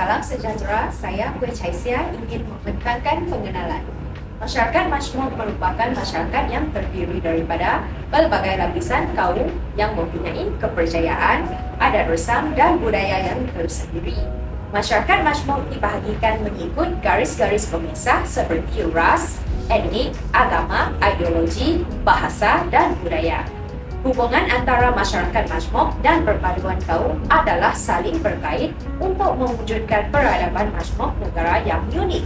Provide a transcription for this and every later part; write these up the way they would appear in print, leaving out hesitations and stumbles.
Salam sejahtera, saya Puan Chaisia ingin menekankan pengenalan. Masyarakat Majmuk merupakan masyarakat yang terdiri daripada pelbagai lapisan kaum yang mempunyai kepercayaan, adat resam dan budaya yang tersendiri. Masyarakat Majmuk dibahagikan mengikut garis-garis pemisah seperti ras, etnik, agama, ideologi, bahasa dan budaya. Hubungan antara masyarakat Majmuk dan perpaduan kaum adalah saling berkait untuk mewujudkan peradaban Majmuk negara yang unik.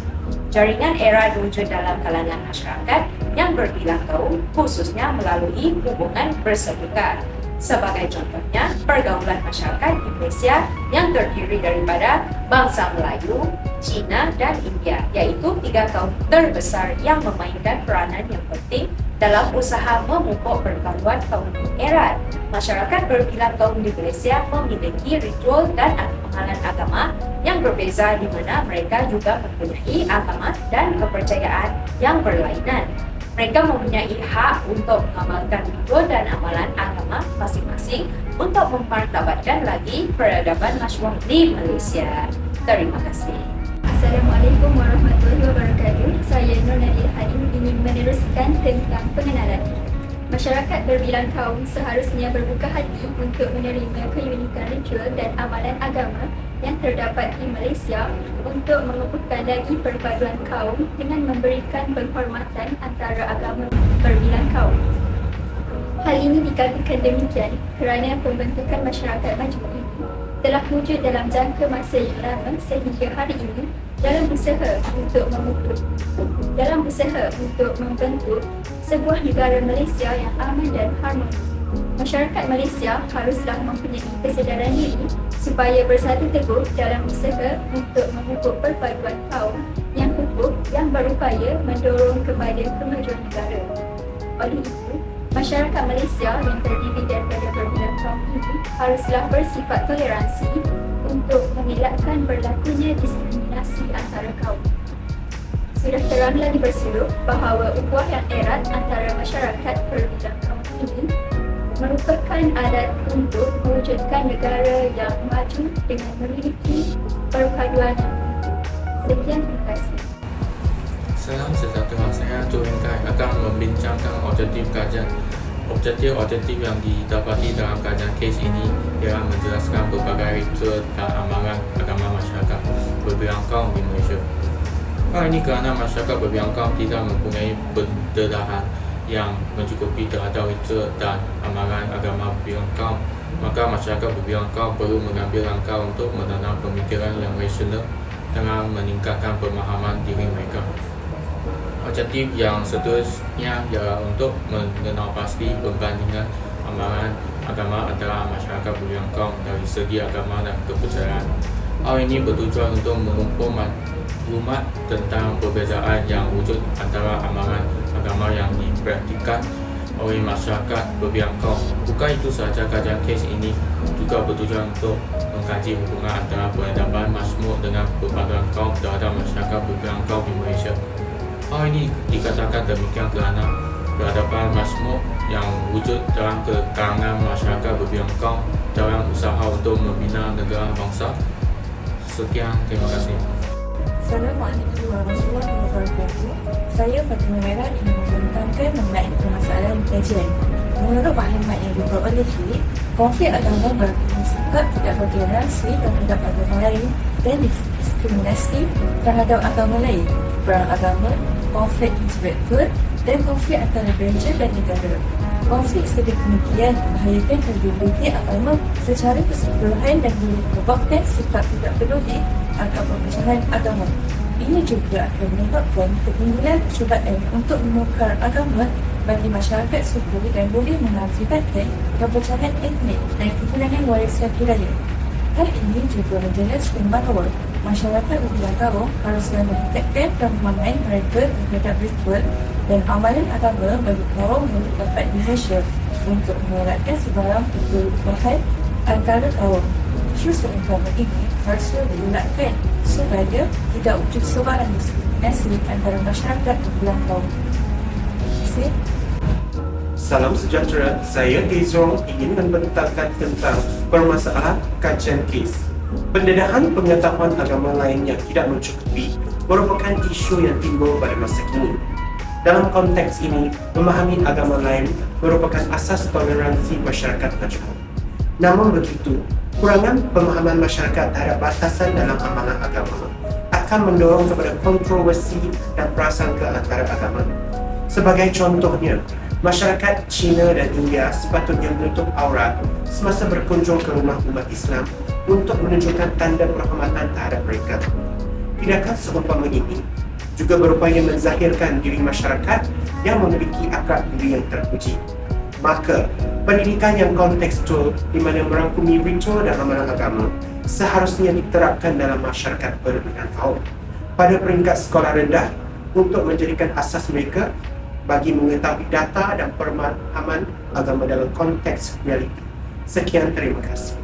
Jaringan erat wujud dalam kalangan masyarakat yang berbilang kaum, khususnya melalui hubungan bersetuka. Sebagai contohnya, pergaulan masyarakat di Malaysia yang terdiri daripada bangsa Melayu, Cina dan India, iaitu 3 kaum terbesar yang memainkan peranan yang penting dalam usaha memupuk perpaduan kaum erat. Masyarakat berbilang kaum di Malaysia memiliki ritual dan amalan agama yang berbeza di mana mereka juga mempunyai agama dan kepercayaan yang berlainan. Mereka mempunyai hak untuk mengamalkan ritual dan amalan agama masing-masing untuk mempertabatkan lagi peradaban Majmuk di Malaysia. Terima kasih. Assalamualaikum warahmatullahi wabarakatuh. Saya Nur Nadia Halim ingin meneruskan tentang pengenalan. Masyarakat berbilang kaum seharusnya berbuka hati untuk menerima keunikan ritual dan amalan agama yang terdapat di Malaysia untuk mengukuhkan lagi perpaduan kaum dengan memberikan penghormatan antara agama berbilang kaum. Hal ini dikatakan demikian kerana pembentukan masyarakat Majmuk ini telah wujud dalam jangka masa yang lama sehingga hari ini dalam usaha untuk membentuk sebuah negara Malaysia yang aman dan harmoni. Masyarakat Malaysia haruslah mempunyai kesedaran diri supaya bersatu teguh dalam usaha untuk memupuk perpaduan kaum yang kukuh yang berupaya mendorong kepada kemajuan negara. Oleh itu, masyarakat Malaysia yang terdiri daripada berbilang kaum ini haruslah bersifat toleransi untuk mengelakkan berlakunya diskriminasi antara kaum. Sudah terang lagi bersuluk bahawa ukhuwah yang erat antara masyarakat berbilang kaum ini merupakan alat untuk mewujudkan negara yang maju dengan memiliki perpaduan yang utuh. Sekian, terima kasih. Salam sejahtera, saya Join Kai akan membincangkan objektif yang didapati dalam kajian kes ini ialah menjelaskan berbagai ritual dan amalan agama masyarakat berbilang kaum di Malaysia. Hal ini kerana masyarakat berbilang kaum tidak mempunyai pendedahan yang mencukupi terhadap ritual dan amalan agama berbilang kaum, maka masyarakat berbilang kaum perlu mengambil langkah untuk menanam pemikiran yang rasional dengan meningkatkan pemahaman diri mereka. Objektif yang seterusnya ialah untuk mengenal pasti perbandingan amalan agama antara masyarakat berbilang kaum dari segi agama dan kepercayaan. Hal ini bertujuan untuk mengumpul maklumat tentang perbezaan yang wujud antara amalan agama yang dipraktikkan oleh masyarakat berbilang kaum. Bukan itu sahaja, kajian kes ini juga bertujuan untuk mengkaji hubungan antara peradaban Majmuk dengan perpaduan kaum terhadap masyarakat berbilang kaum di Malaysia. Hal ini dikatakan demikian kerana peradaban Majmuk yang wujud dalam kalangan masyarakat berbilang kaum dalam usaha untuk membina negara bangsa. Sekian, terima kasih. Assalamualaikum warahmatullahi wabarakatuh. Saya Fatimah Merah ingin membentangkan mengenai permasalahan kajian. Menurut maklumat yang diperolehi, konflik agama bersikap tidak bertoleransi terhadap agama lain dan diskriminasi terhadap agama lain, perang agama, konflik intelektual dan konflik antara gereja dan negara. Konflik sedemikian membahayakan kredibiliti agama secara keseluruhan dan boleh menyebabkan sikap tidak peduli atau perpecahan agama. Ini juga akan menyebabkan kemunculan percubaan untuk menukar agama bagi masyarakat suku dan boleh mengakibatkan perpecahan etnik dan kehilangan warisan budaya. Hal ini juga menjelaskan bahawa masyarakat berbilang kaum haruslah meningkatkan pemahaman mereka terhadap ritual dan amalan agama bagi kaum yang terdapat di Malaysia untuk mengelakkan sebarang perpecahan antara kaum. Isu agama ini harusnya digunakan supaya tidak wujud sebarang diskriminasi antara masyarakat berbilang kaum. Terima kasih. Salam sejahtera, saya Tizrong ingin membentangkan tentang permasalahan kajian kes. Pendedahan pengetahuan agama lain yang tidak mencukupi merupakan isu yang timbul pada masa kini. Dalam konteks ini, memahami agama lain merupakan asas toleransi masyarakat nasional. Namun begitu, kurangan pemahaman masyarakat terhadap batasan dalam amalan agama akan mendorong kepada kontroversi dan prasangka antara agama. Sebagai contohnya, masyarakat China dan India sepatutnya menutup aurat semasa berkunjung ke rumah umat Islam untuk menunjukkan tanda penghormatan terhadap mereka. Tidakkah seumpama ini juga berupaya menzahirkan diri masyarakat yang memiliki akhlak budi yang terpuji? Maka, pendidikan yang kontekstual di mana merangkumi ritual dan amalan agama seharusnya diterapkan dalam masyarakat berbeda kaum pada peringkat sekolah rendah untuk menjadikan asas mereka bagi mengetahui data dan pemahaman agama dalam konteks realiti. Sekian, terima kasih.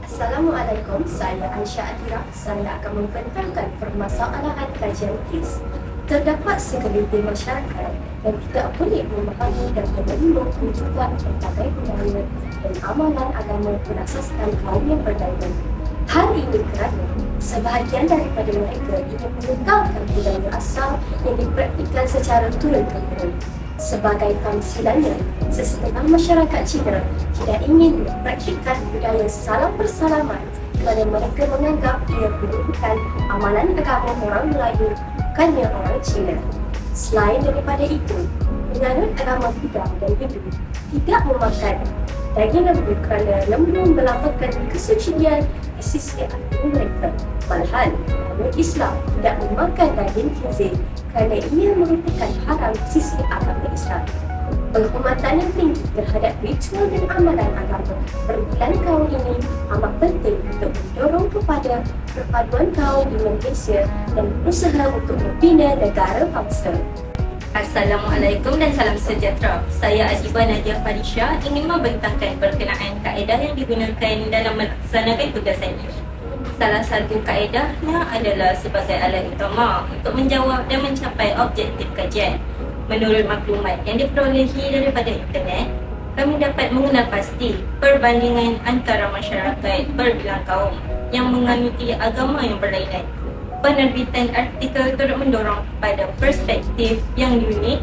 Assalamualaikum, saya Aisyah Adira. Saya akan membentangkan permasalahan kajian kes. Terdapat segelintir masyarakat yang tidak boleh memahami dan menerima tuntutan berbagai budaya dan amalan agama berasaskan kaum yang berbeda. Hal ini kerana sebahagian daripada mereka ingin meninggalkan budaya asal yang dipraktikkan secara turun-temurun. Sebagai tamsilannya, sesetengah masyarakat Cina tidak ingin mempraktikkan budaya salam bersalaman kerana mereka menganggap ia merupakan amalan agama orang Melayu, bukannya orang Cina. Selain daripada itu, penganut agama Buddha dan Hindu tidak memakan daging lembu kerana lembu melambangkan kesucian di sisi agama mereka. Malahan, penganut Islam tidak memakan daging khinzir kerana ia merupakan haram di sisi agama Islam. Penghormatan yang tinggi terhadap ritual dan amalan agama perbulan kaum ini amat penting untuk mendorong kepada perpaduan kaum di Malaysia dan berusaha untuk membina negara bangsa. Assalamualaikum dan salam sejahtera. Saya Adibah Nadia Farisha ingin membentangkan berkenaan kaedah yang digunakan dalam melaksanakan tugasan ini. Salah satu kaedahnya adalah sebagai alat utama untuk menjawab dan mencapai objektif kajian. Menurut maklumat yang diperolehi daripada internet, kami dapat mengenal pasti perbandingan antara masyarakat berbilang kaum yang menganuti agama yang berlainan. Penerbitan artikel turut mendorong pada perspektif yang unik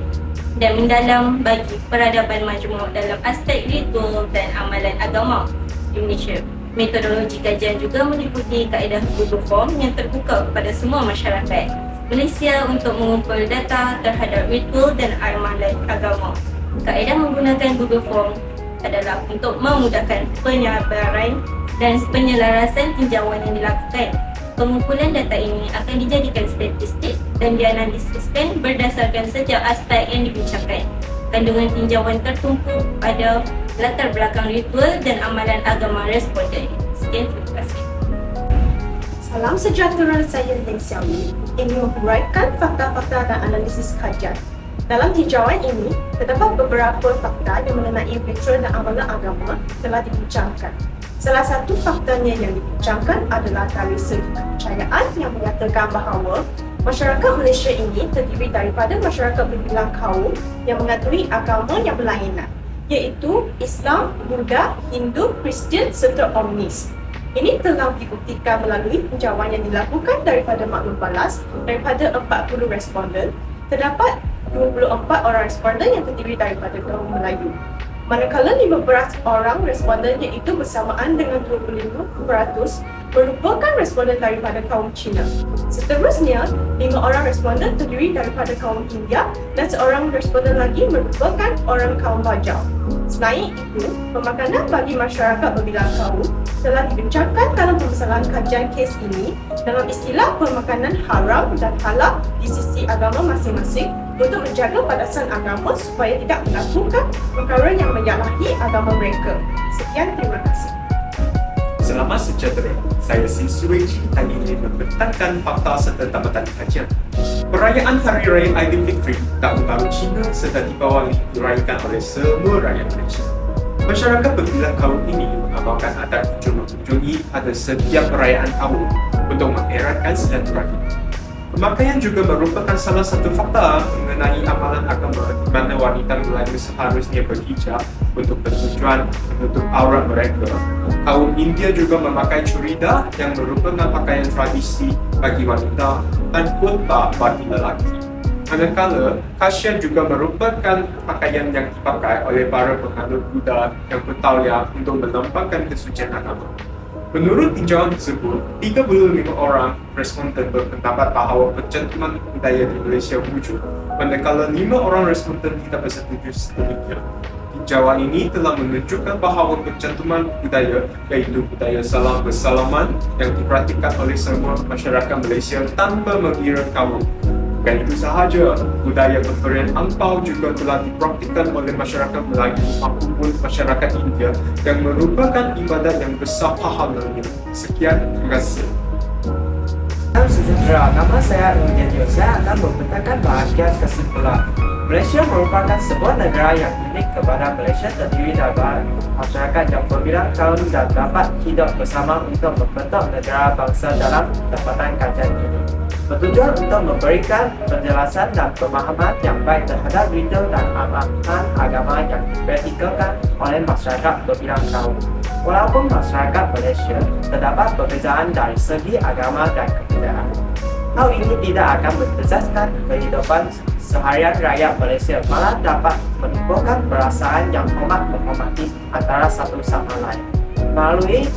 dan mendalam bagi peradaban majmuk dalam aspek ritual dan amalan agama di Malaysia. Metodologi kajian juga meliputi kaedah Google Form yang terbuka kepada semua masyarakat Malaysia untuk mengumpul data terhadap ritual dan amalan agama. Kaedah menggunakan Google Form adalah untuk memudahkan penyabaran dan penyelarasan tinjauan yang dilakukan. Pengumpulan data ini akan dijadikan statistik dan dianalisiskan berdasarkan setiap aspek yang dibincangkan. Kandungan tinjauan tertumpu pada latar belakang ritual dan amalan agama responden. Sekian, terima kasih. Salam sejahtera, saya Leng Xiaomi ingin menghuraikan fakta-fakta dan analisis kajian. Dalam tinjauan ini, terdapat beberapa fakta yang mengenai ritual dan amalan agama telah dibincangkan. Salah satu faktanya yang dibincangkan adalah dari segi kepercayaan yang mengatakan bahawa masyarakat Malaysia ini terdiri daripada masyarakat berbilang kaum yang mengakui agama yang berlainan, iaitu Islam, Buddha, Hindu, Kristian serta Ornis. Ini telah dibuktikan melalui tinjauan yang dilakukan daripada maklum balas daripada 40 responden. Terdapat 24 orang responden yang terdiri daripada kaum Melayu. Manakala 15 orang responden iaitu bersamaan dengan 25% merupakan responden daripada kaum Cina. Seterusnya, 5 orang responden terdiri daripada kaum India dan seorang responden lagi merupakan orang kaum Bajau. Selain itu, pemakanan bagi masyarakat berbilang kaum telah dibincangkan dalam permasalahan kajian kes ini dalam istilah pemakanan haram dan halal di sisi agama masing-masing untuk menjaga batasan agama supaya tidak melakukan perkara yang menyalahi agama mereka. Sekian, terima kasih. Selamat sejahtera, saya Si Sueji dan ingin membentangkan fakta serta tamatan kajian. Perayaan Hari Raya Aidilfitri Tahun Baru Cina serta Deepawali dirayakan oleh semua rakyat Malaysia. Masyarakat berbilang kaum ini mengamalkan adat kunjung mengunjungi pada setiap perayaan tahun untuk mengeratkan silaturahmi. Pemakaian juga merupakan salah satu fakta mengenai amalan agama di mana wanita Melayu seharusnya berhijab untuk bertujuan menutup aurat mereka. Kaum India juga memakai churida yang merupakan pakaian tradisi bagi wanita dan kurta bagi lelaki. Manakala, kasya juga merupakan pakaian yang dipakai oleh para penganut Buddha yang bertauliah untuk melambangkan kesucian agama. Menurut tinjauan tersebut, 35 orang responden berpendapat bahawa pencantuman budaya di Malaysia wujud, manakala 5 orang responden tidak bersetuju sebaliknya. Tinjauan ini telah menunjukkan bahawa pencantuman budaya, iaitu budaya salam bersalaman yang dipraktikkan oleh semua masyarakat Malaysia tanpa mengira kaum. Bukan itu sahaja, budaya pemberian angpau juga telah dipraktikkan oleh masyarakat Melayu maupun masyarakat India yang merupakan ibadat yang besar pahalanya. Sekian, terima kasih. Salam sejahtera, nama saya Rudianto. Saya akan membentangkan bahagian kesimpulan. Malaysia merupakan sebuah negara yang unik kepada Malaysia terdiri dari masyarakat yang berbilang kaum dan dapat hidup bersama untuk membentuk negara bangsa dalam tempatan kajian ini. Bertujuan untuk memberikan penjelasan dan pemahaman yang baik terhadap ritual dan amalan agama yang dipraktikkan oleh masyarakat berbilang kaum. Walaupun masyarakat Malaysia terdapat perbezaan dari segi agama dan kebudayaan, hal ini tidak akan menjejaskan kehidupan seharian rakyat Malaysia, malah dapat menimbulkan perasaan yang hormat menghormati antara satu sama lain. Melalui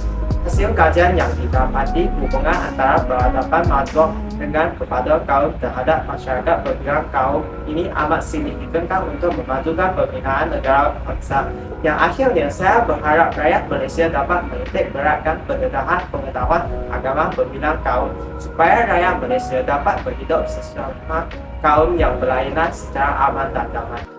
hasil kajian yang didapati, hubungan antara peradaban makhluk dengan kepada kaum terhadap masyarakat berbilang kaum ini amat signifikan untuk memajukan pembinaan negara bangsa. Yang akhirnya saya berharap rakyat Malaysia dapat menitik beratkan pendedahan pengetahuan agama berbilang kaum supaya rakyat Malaysia dapat berhidup sesama kaum yang berlainan secara aman dan damai.